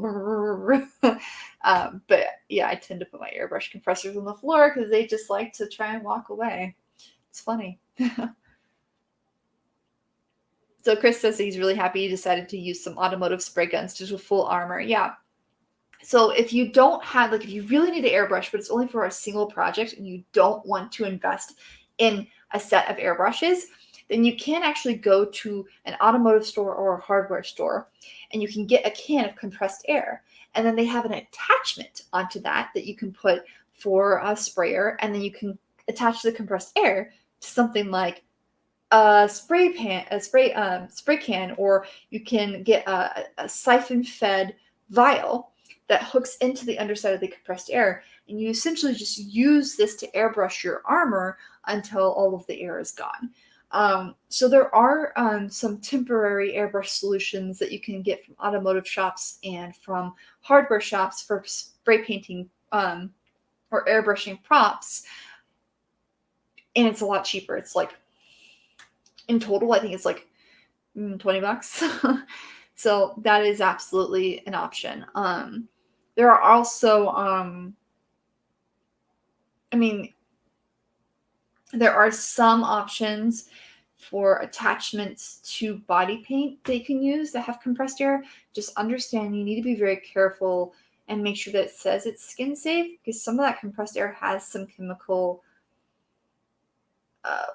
But yeah, I tend to put my airbrush compressors on the floor because they just like to try and walk away. It's funny. So Chris says that he's really happy he decided to use some automotive spray guns just with full armor. Yeah. So if you don't have, like, if you really need an airbrush, but it's only for a single project and you don't want to invest in a set of airbrushes, then you can actually go to an automotive store or a hardware store and you can get a can of compressed air. And then they have an attachment onto that you can put for a sprayer. And then you can attach the compressed air to something like a spray can, or you can get a siphon-fed vial that hooks into the underside of the compressed air, and you essentially just use this to airbrush your armor until all of the air is gone. So there are some temporary airbrush solutions that you can get from automotive shops and from hardware shops for spray painting or airbrushing props, and it's a lot cheaper. It's like, in total, I think it's like $20. So that is absolutely an option. There are also, there are some options for attachments to body paint they can use that have compressed air. Just understand you need to be very careful and make sure that it says it's skin safe, because some of that compressed air has some chemical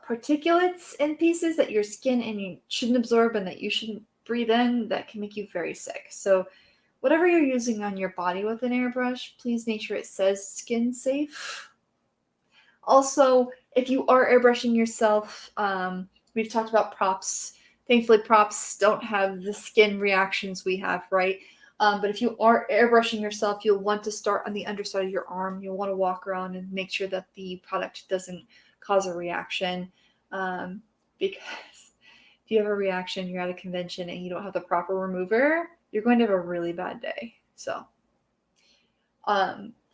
particulates in pieces that your skin and you shouldn't absorb and that you shouldn't breathe in, that can make you very sick. So whatever you're using on your body with an airbrush, please make sure it says skin safe. Also, if you are airbrushing yourself, we've talked about props. Thankfully, props don't have the skin reactions we have, right? But if you are airbrushing yourself, you'll want to start on the underside of your arm. You'll want to walk around and make sure that the product doesn't cause a reaction. Because if you have a reaction, you're at a convention and you don't have the proper remover, you're going to have a really bad day. So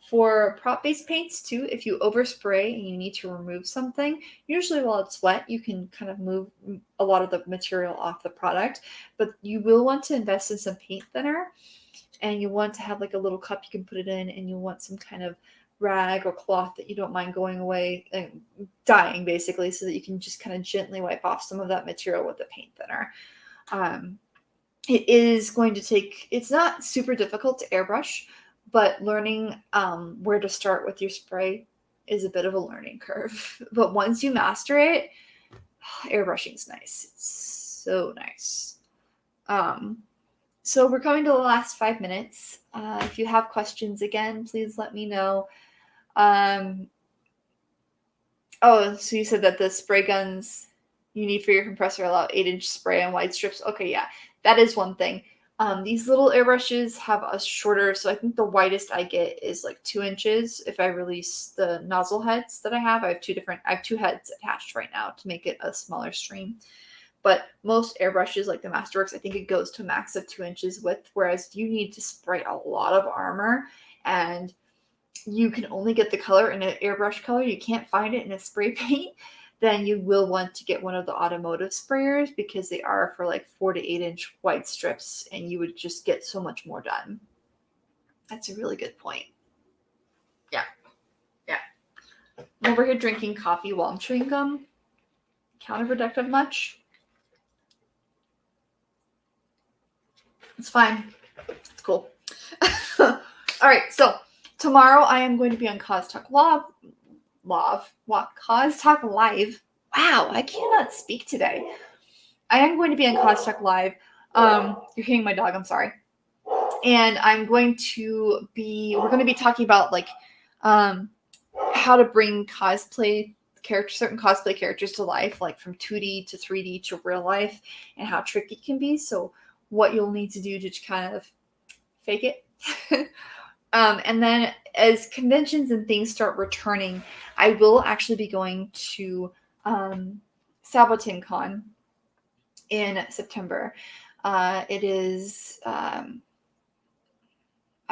for prop-based paints too, if you overspray and you need to remove something, usually while it's wet, you can kind of move a lot of the material off the product, but you will want to invest in some paint thinner, and you want to have like a little cup you can put it in, and you want some kind of rag or cloth that you don't mind going away and dying, basically, so that you can just kind of gently wipe off some of that material with the paint thinner. It is going to take, it's not super difficult to airbrush, but learning where to start with your spray is a bit of a learning curve. But once you master it, airbrushing is nice. It's so nice. So we're coming to the last 5 minutes. If you have questions, again, please let me know. Oh, so you said that the spray guns you need for your compressor allow 8-inch spray on wide strips. Okay, yeah, that is one thing. These little airbrushes have a shorter, so I think the widest I get is like 2 inches. If I release the nozzle heads that I have have two heads attached right now to make it a smaller stream. But most airbrushes, like the Masterworks, I think it goes to a max of 2 inches width, whereas if you need to spray a lot of armor and you can only get the color in an airbrush color, you can't find it in a spray paint, then you will want to get one of the automotive sprayers, because they are for like 4 to 8 inch wide strips, and you would just get so much more done. That's a really good point. Yeah. I'm over here drinking coffee while I'm chewing gum. Counterproductive much? It's fine. It's cool. All right, so tomorrow I am going to be on Cause Talk Live. Cause Talk Live. Wow, I cannot speak today. I am going to be on Cause Talk Live. You're hearing my dog, I'm sorry. And we're going to be talking about like how to bring cosplay certain cosplay characters to life, like from 2D to 3D to real life, and how tricky it can be. So what you'll need to do to kind of fake it. And then as conventions and things start returning, I will actually be going to Sabotin Con in September. It is, I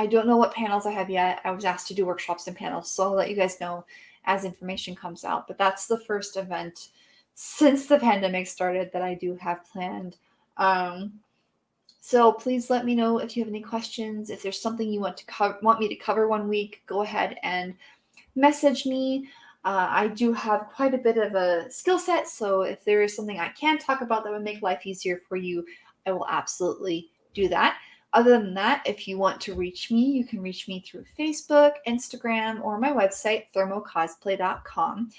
don't know what panels I have yet. I was asked to do workshops and panels, so I'll let you guys know as information comes out. But that's the first event since the pandemic started that I do have planned. So please let me know if you have any questions. If there's something you want me to cover one week, go ahead and message me. I do have quite a bit of a skill set, so if there is something I can talk about that would make life easier for you, I will absolutely do that. Other than that, if you want to reach me, you can reach me through Facebook, Instagram, or my website, thermocosplay.com.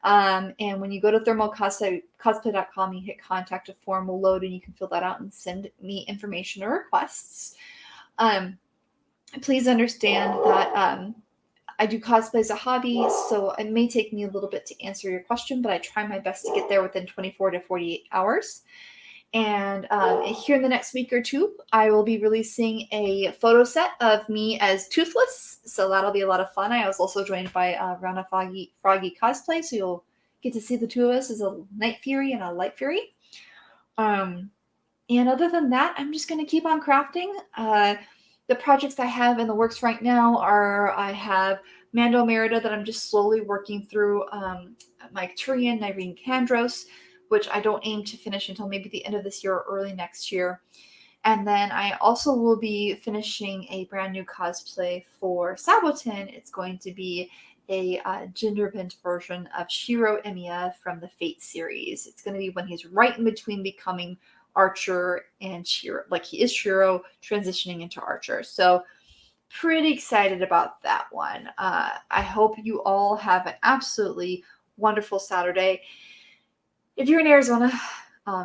And when you go to thermocosplay.com, you hit contact, a form will load, and you can fill that out and send me information or requests. Please understand that I do cosplay as a hobby, so it may take me a little bit to answer your question, but I try my best to get there within 24 to 48 hours. And here in the next week or two, I will be releasing a photo set of me as Toothless, so that'll be a lot of fun. I was also joined by Rana Froggy Cosplay, so you'll get to see the two of us as a Night Fury and a Light Fury. And other than that, I'm just going to keep on crafting. The projects I have in the works right now are, I have Mando Merida that I'm just slowly working through, Mike Turian, Nyreen Kandros, which I don't aim to finish until maybe the end of this year or early next year. And then I also will be finishing a brand new cosplay for Sabotin. It's going to be a gender bent version of Shiro Emiya from the Fate series. It's going to be when he's right in between becoming Archer and Shiro, like he is Shiro transitioning into Archer. So pretty excited about that one. I hope you all have an absolutely wonderful Saturday. If you're in Arizona,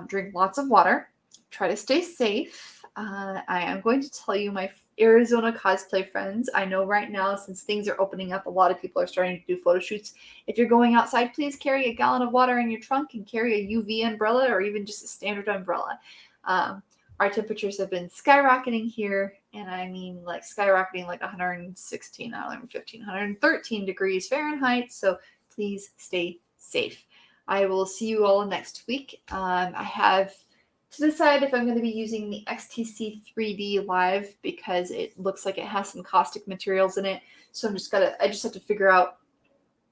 drink lots of water. Try to stay safe. I am going to tell you, my Arizona cosplay friends, I know right now, since things are opening up, a lot of people are starting to do photo shoots. If you're going outside, please carry a gallon of water in your trunk and carry a UV umbrella or even just a standard umbrella. Our temperatures have been skyrocketing here, and I mean like skyrocketing like 116, 115, 113 degrees Fahrenheit. So please stay safe. I will see you all next week. I have to decide if I'm going to be using the XTC 3D Live because it looks like it has some caustic materials in it. So I just have to figure out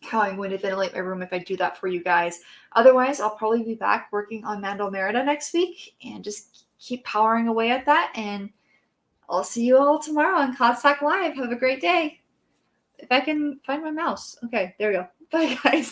how I'm going to ventilate my room if I do that for you guys. Otherwise, I'll probably be back working on Mando Merida next week and just keep powering away at that. And I'll see you all tomorrow on Costalk Live. Have a great day. If I can find my mouse. Okay, there we go. Bye, guys.